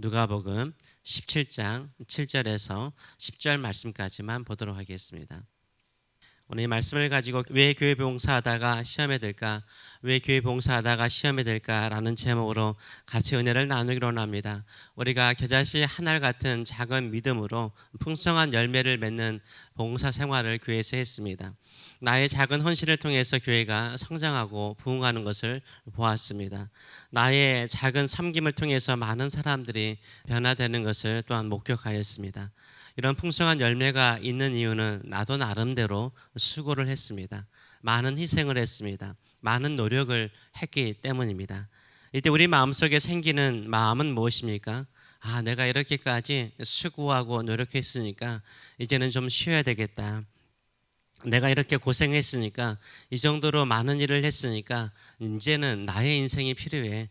누가복음 17장 7절에서 10절 말씀까지만 보도록 하겠습니다. 오늘 이 말씀을 가지고 왜 교회 봉사하다가 시험에 들까? 왜 교회 봉사하다가 시험에 들까라는 제목으로 같이 은혜를 나누기로 합니다. 우리가 겨자씨 한 알 같은 작은 믿음으로 풍성한 열매를 맺는 봉사 생활을 교회에서 했습니다. 나의 작은 헌신을 통해서 교회가 성장하고 부흥하는 것을 보았습니다. 나의 작은 섬김을 통해서 많은 사람들이 변화되는 것을 또한 목격하였습니다. 이런 풍성한 열매가 있는 이유는 나도 나름대로 수고를 했습니다. 많은 희생을 했습니다. 많은 노력을 했기 때문입니다. 이때 우리 마음속에 생기는 마음은 무엇입니까? 내가 이렇게까지 수고하고 노력했으니까 이제는 좀 쉬어야 되겠다. 내가 이렇게 고생했으니까, 이 정도로 많은 일을 했으니까 이제는 나의 인생이 필요해.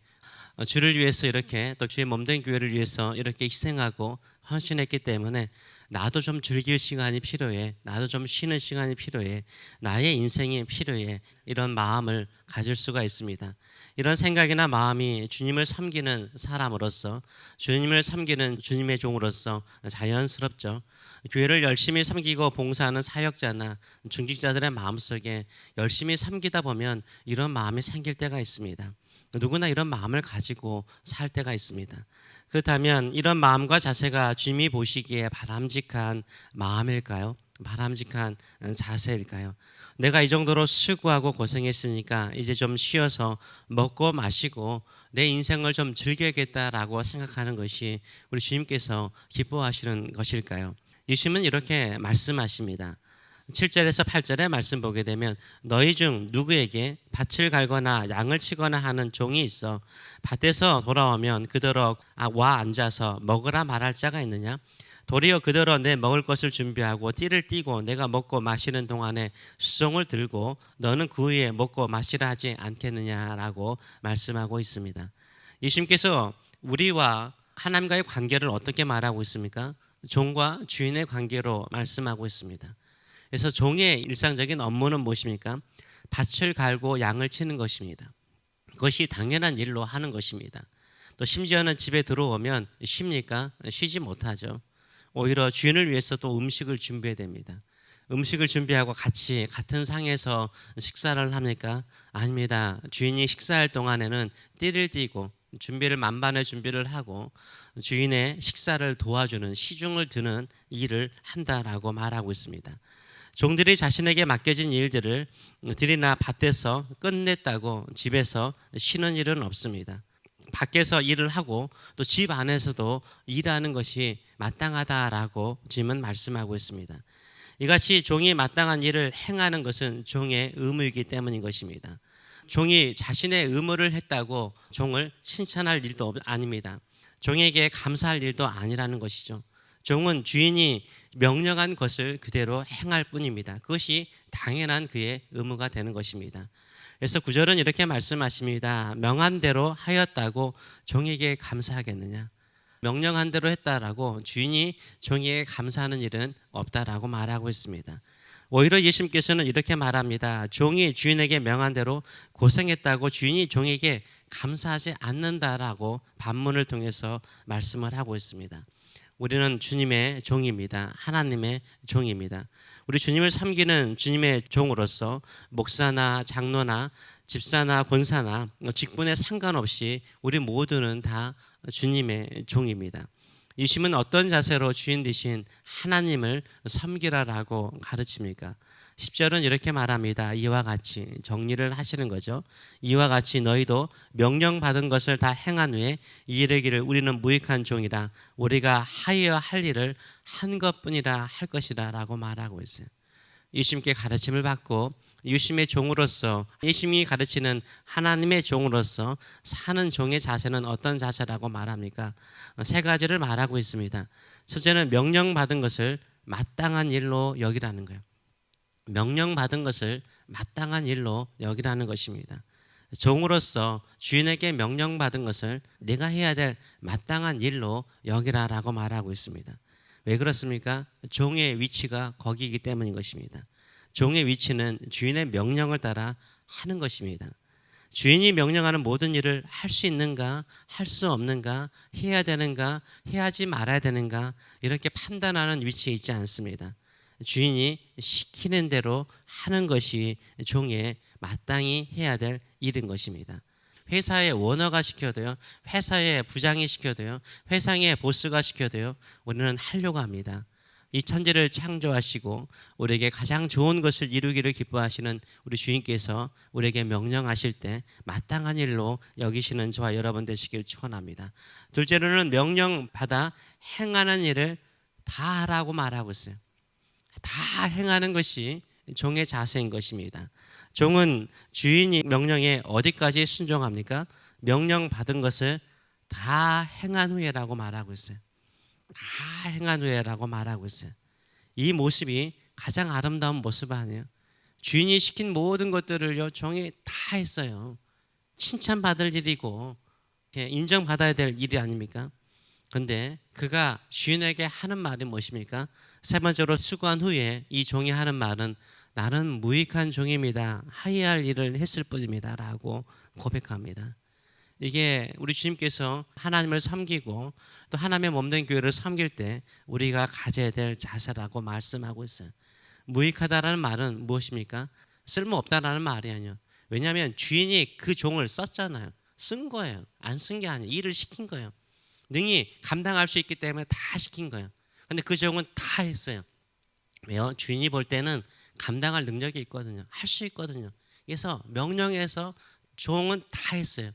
주를 위해서 이렇게, 또 주의 몸된 교회를 위해서 이렇게 희생하고 헌신했기 때문에 나도 좀 즐길 시간이 필요해. 나도 좀 쉬는 시간이 필요해. 나의 인생이 필요해. 이런 마음을 가질 수가 있습니다. 이런 생각이나 마음이 주님을 섬기는 사람으로서, 주님을 섬기는 주님의 종으로서 자연스럽죠. 교회를 열심히 섬기고 봉사하는 사역자나 중직자들의 마음속에 열심히 섬기다 보면 이런 마음이 생길 때가 있습니다. 누구나 이런 마음을 가지고 살 때가 있습니다. 그렇다면 이런 마음과 자세가 주님이 보시기에 바람직한 마음일까요? 바람직한 자세일까요? 내가 이 정도로 수고하고 고생했으니까 이제 좀 쉬어서 먹고 마시고 내 인생을 좀 즐겨야겠다라고 생각하는 것이 우리 주님께서 기뻐하시는 것일까요? 예수님은 이렇게 말씀하십니다. 7절에서 8절의 말씀 보게 되면, 너희 중 누구에게 밭을 갈거나 양을 치거나 하는 종이 있어 밭에서 돌아오면 그대로 와 앉아서 먹으라 말할 자가 있느냐? 도리어 그대로 내 먹을 것을 준비하고 띠를 띠고 내가 먹고 마시는 동안에 수송을 들고 너는 그 후에 먹고 마시라 하지 않겠느냐라고 말씀하고 있습니다. 예수님께서 우리와 하나님과의 관계를 어떻게 말하고 있습니까? 종과 주인의 관계로 말씀하고 있습니다. 그래서 종의 일상적인 업무는 무엇입니까? 밭을 갈고 양을 치는 것입니다. 그것이 당연한 일로 하는 것입니다. 또 심지어는 집에 들어오면 쉽니까? 쉬지 못하죠. 오히려 주인을 위해서 또 음식을 준비해야 됩니다. 음식을 준비하고 같이 같은 상에서 식사를 합니까? 아닙니다. 주인이 식사할 동안에는 띠를 띠고 준비를 만반의 준비를 하고 주인의 식사를 도와주는, 시중을 드는 일을 한다라고 말하고 있습니다. 종들이 자신에게 맡겨진 일들을 들이나 밭에서 끝냈다고 집에서 쉬는 일은 없습니다. 밖에서 일을 하고 또 집 안에서도 일하는 것이 마땅하다라고 주님은 말씀하고 있습니다. 이같이 종이 마땅한 일을 행하는 것은 종의 의무이기 때문인 것입니다. 종이 자신의 의무를 했다고 종을 칭찬할 일도 아닙니다. 종에게 감사할 일도 아니라는 것이죠. 종은 주인이 명령한 것을 그대로 행할 뿐입니다. 그것이 당연한 그의 의무가 되는 것입니다. 그래서 9절은 이렇게 말씀하십니다. 명한 대로 하였다고 종에게 감사하겠느냐? 명령한 대로 했다라고 주인이 종에게 감사하는 일은 없다라고 말하고 있습니다. 오히려 예수님께서는 이렇게 말합니다. 종이 주인에게 명한 대로 고생했다고 주인이 종에게 감사하지 않는다라고 반문을 통해서 말씀을 하고 있습니다. 우리는 주님의 종입니다. 하나님의 종입니다. 우리 주님을 섬기는 주님의 종으로서 목사나 장로나 집사나 권사나 직분에 상관없이 우리 모두는 다 주님의 종입니다. 예수님은 어떤 자세로 주인 되신 하나님을 섬기라라고 가르칩니까? 10절은 이렇게 말합니다. 이와 같이 정리를 하시는 거죠. 이와 같이 너희도 명령받은 것을 다 행한 후에 이르기를 우리는 무익한 종이라 우리가 하여야 할 일을 한 것뿐이라 할 것이라 라고 말하고 있어요. 예수님께 가르침을 받고 예수님의 종으로서, 예수님이 가르치는 하나님의 종으로서 사는 종의 자세는 어떤 자세라고 말합니까? 세 가지를 말하고 있습니다. 첫째는 명령받은 것을 마땅한 일로 여기라는 거예요. 명령받은 것을 마땅한 일로 여기라는 것입니다. 종으로서 주인에게 명령받은 것을 내가 해야 될 마땅한 일로 여기라라고 말하고 있습니다. 왜 그렇습니까? 종의 위치가 거기이기 때문인 것입니다. 종의 위치는 주인의 명령을 따라 하는 것입니다. 주인이 명령하는 모든 일을 할 수 있는가, 할 수 없는가, 해야 되는가, 해야지 말아야 되는가, 이렇게 판단하는 위치에 있지 않습니다. 주인이 시키는 대로 하는 것이 종의 마땅히 해야 될 일인 것입니다. 회사의 오너가 시켜도요, 회사의 부장이 시켜도요, 회사의 보스가 시켜도요, 우리는 하려고 합니다. 이 천지를 창조하시고 우리에게 가장 좋은 것을 이루기를 기뻐하시는 우리 주인께서 우리에게 명령하실 때 마땅한 일로 여기시는 저와 여러분 되시길 축원합니다. 둘째로는 명령받아 행하는 일을 다 하라고 말하고 있어요. 다 행하는 것이 종의 자세인 것입니다. 종은 주인이 명령에 어디까지 순종합니까? 명령받은 것을 다 행한 후에라고 말하고 있어요. 다 행한 후에라고 말하고 있어요. 이 모습이 가장 아름다운 모습 아니에요? 주인이 시킨 모든 것들을요, 종이 다 했어요. 칭찬받을 일이고 인정받아야 될 일이 아닙니까? 그런데 그가 주인에게 하는 말이 무엇입니까? 세 번째로 수고한 후에 이 종이 하는 말은 나는 무익한 종입니다. 하여야 할 일을 했을 뿐입니다 라고 고백합니다. 이게 우리 주님께서 하나님을 섬기고 또 하나님의 몸된 교회를 섬길 때 우리가 가져야 될 자세라고 말씀하고 있어요. 무익하다라는 말은 무엇입니까? 쓸모없다라는 말이 아니에요. 왜냐하면 주인이 그 종을 썼잖아요. 쓴 거예요. 안 쓴 게 아니에요. 일을 시킨 거예요. 능히 감당할 수 있기 때문에 다 시킨 거예요. 근데 그 종은 다 했어요. 왜요? 주인이 볼 때는 감당할 능력이 있거든요. 할 수 있거든요. 그래서 명령해서 종은 다 했어요.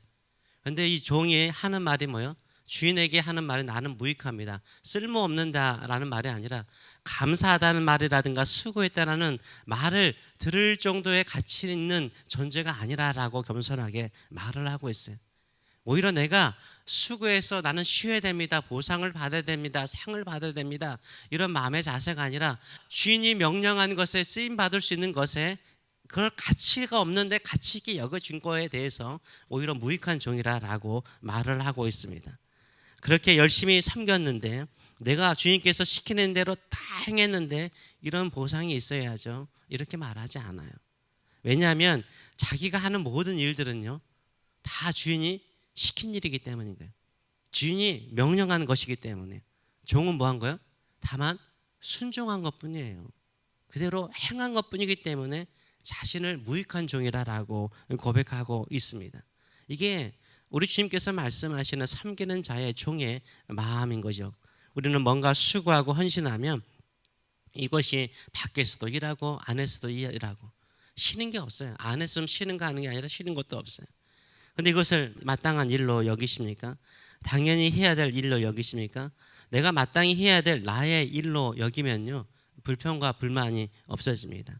그런데 이 종이 하는 말이 뭐예요? 주인에게 하는 말이 나는 무익합니다. 쓸모없는다라는 말이 아니라 감사하다는 말이라든가 수고했다라는 말을 들을 정도의 가치 있는 존재가 아니라라고 겸손하게 말을 하고 있어요. 오히려 내가 수고해서 나는 쉬어야 됩니다. 보상을 받아야 됩니다. 상을 받아야 됩니다. 이런 마음의 자세가 아니라 주인이 명령한 것에 쓰임 받을 수 있는 것에 그럴 가치가 없는데 가치 있게 여겨준 거에 대해서 오히려 무익한 종이라고 말을 하고 있습니다. 그렇게 열심히 섬겼는데 내가 주인께서 시키는 대로 다 행했는데 이런 보상이 있어야죠. 이렇게 말하지 않아요. 왜냐하면 자기가 하는 모든 일들은요, 다 주인이 시킨 일이기 때문인 거예요. 주인이 명령한 것이기 때문에. 종은 뭐 한 거예요? 다만 순종한 것뿐이에요. 그대로 행한 것뿐이기 때문에 자신을 무익한 종이라고 고백하고 있습니다. 이게 우리 주님께서 말씀하시는 섬기는 자의 종의 마음인 거죠. 우리는 뭔가 수고하고 헌신하면 이것이 밖에서도 일하고 안에서도 일하고 쉬는 게 없어요. 안 했으면 쉬는 거 하는 게 아니라 쉬는 것도 없어요. 그런데 이것을 마땅한 일로 여기십니까? 당연히 해야 될 일로 여기십니까? 내가 마땅히 해야 될 나의 일로 여기면요, 불평과 불만이 없어집니다.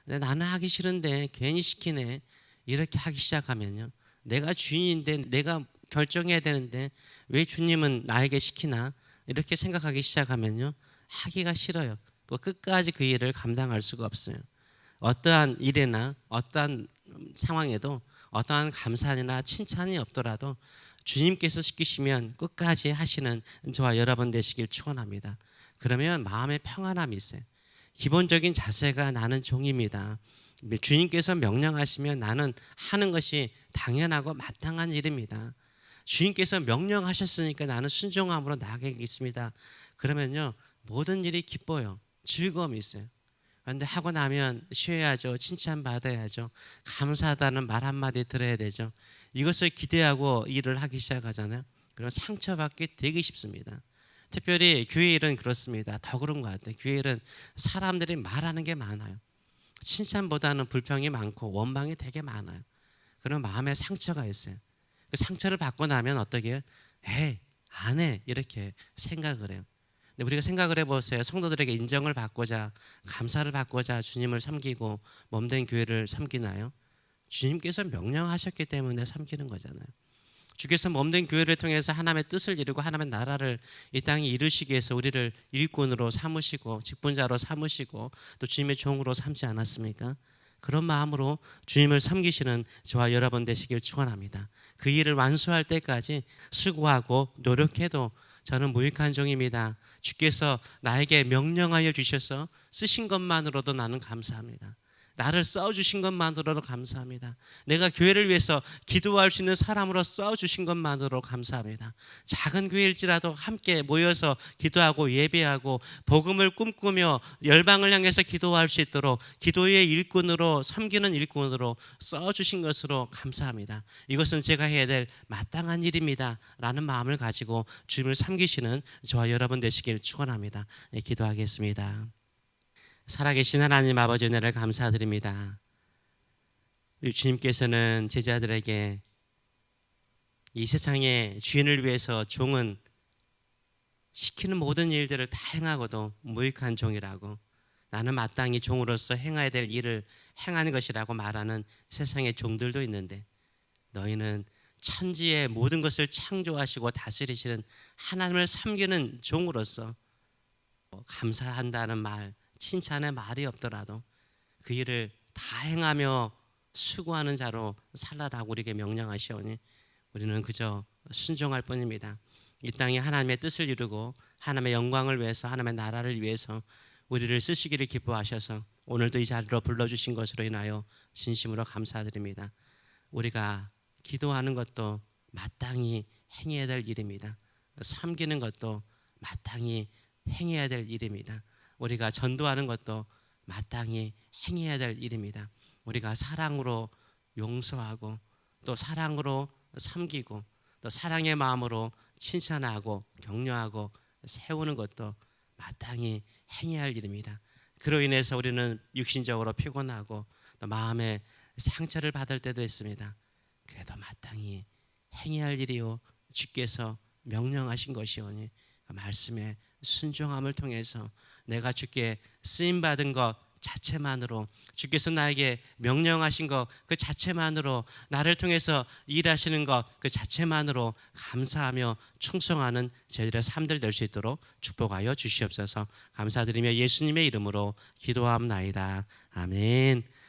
근데 나는 하기 싫은데 괜히 시키네, 이렇게 하기 시작하면요, 내가 주인인데 내가 결정해야 되는데 왜 주님은 나에게 시키나, 이렇게 생각하기 시작하면요, 하기가 싫어요. 끝까지 그 일을 감당할 수가 없어요. 어떠한 일이나 어떠한 상황에도 어떠한 감사나 칭찬이 없더라도 주님께서 시키시면 끝까지 하시는 저와 여러분 되시길 축원합니다. 그러면 마음에 평안함이 있어요. 기본적인 자세가 나는 종입니다. 주님께서 명령하시면 나는 하는 것이 당연하고 마땅한 일입니다. 주님께서 명령하셨으니까 나는 순종함으로 나아가겠습니다. 그러면요, 모든 일이 기뻐요. 즐거움이 있어요. 그런데 하고 나면 쉬어야죠. 칭찬받아야죠. 감사하다는 말 한마디 들어야 되죠. 이것을 기대하고 일을 하기 시작하잖아요. 그럼 상처받기 되게 쉽습니다. 특별히 교회 일은 그렇습니다. 더 그런 것 같아요. 교회 일은 사람들이 말하는 게 많아요. 칭찬보다는 불평이 많고 원망이 되게 많아요. 그런 마음에 상처가 있어요. 그 상처를 받고 나면 어떻게 해요? 에이, 안 해, 이렇게 생각을 해요. 근데 우리가 생각을 해보세요. 성도들에게 인정을 받고자, 감사를 받고자 주님을 섬기고 몸된 교회를 섬기나요? 주님께서 명령하셨기 때문에 섬기는 거잖아요. 주께서 몸된 교회를 통해서 하나님의 뜻을 이루고 하나님의 나라를 이 땅에 이루시기 위해서 우리를 일꾼으로 삼으시고 직분자로 삼으시고 또 주님의 종으로 삼지 않았습니까? 그런 마음으로 주님을 섬기시는 저와 여러분 되시길 축원합니다. 그 일을 완수할 때까지 수고하고 노력해도 저는 무익한 종입니다. 주께서 나에게 명령하여 주셔서 쓰신 것만으로도 나는 감사합니다. 나를 써주신 것만으로도 감사합니다. 내가 교회를 위해서 기도할 수 있는 사람으로 써주신 것만으로 감사합니다. 작은 교회일지라도 함께 모여서 기도하고 예배하고 복음을 꿈꾸며 열방을 향해서 기도할 수 있도록 기도의 일꾼으로, 섬기는 일꾼으로 써주신 것으로 감사합니다. 이것은 제가 해야 될 마땅한 일입니다 라는 마음을 가지고 주님을 섬기시는 저와 여러분 되시길 축원합니다. 네, 기도하겠습니다. 살아계신 하나님 아버지, 은혜를 감사드립니다. 우리 주님께서는 제자들에게 이 세상의 주인을 위해서 종은 시키는 모든 일들을 다 행하고도 무익한 종이라고, 나는 마땅히 종으로서 행해야 될 일을 행하는 것이라고 말하는 세상의 종들도 있는데, 너희는 천지의 모든 것을 창조하시고 다스리시는 하나님을 섬기는 종으로서 감사한다는 말, 칭찬의 말이 없더라도 그 일을 다 행하며 수고하는 자로 살라라고 우리에게 명령하시오니 우리는 그저 순종할 뿐입니다. 이 땅에 하나님의 뜻을 이루고 하나님의 영광을 위해서, 하나님의 나라를 위해서 우리를 쓰시기를 기뻐하셔서 오늘도 이 자리로 불러주신 것으로 인하여 진심으로 감사드립니다. 우리가 기도하는 것도 마땅히 행해야 될 일입니다. 섬기는 것도 마땅히 행해야 될 일입니다. 우리가 전도하는 것도 마땅히 행해야 될 일입니다. 우리가 사랑으로 용서하고 또 사랑으로 섬기고 또 사랑의 마음으로 칭찬하고 격려하고 세우는 것도 마땅히 행해야 할 일입니다. 그로 인해서 우리는 육신적으로 피곤하고 또 마음에 상처를 받을 때도 있습니다. 그래도 마땅히 행해야 할 일이요 주께서 명령하신 것이오니 그 말씀에 순종함을 통해서 내가 주께 쓰임받은 것 자체만으로, 주께서 나에게 명령하신 것 그 자체만으로, 나를 통해서 일하시는 것 그 자체만으로 감사하며 충성하는 저희들의 삶들 될 수 있도록 축복하여 주시옵소서. 감사드리며 예수님의 이름으로 기도함나이다. 아멘.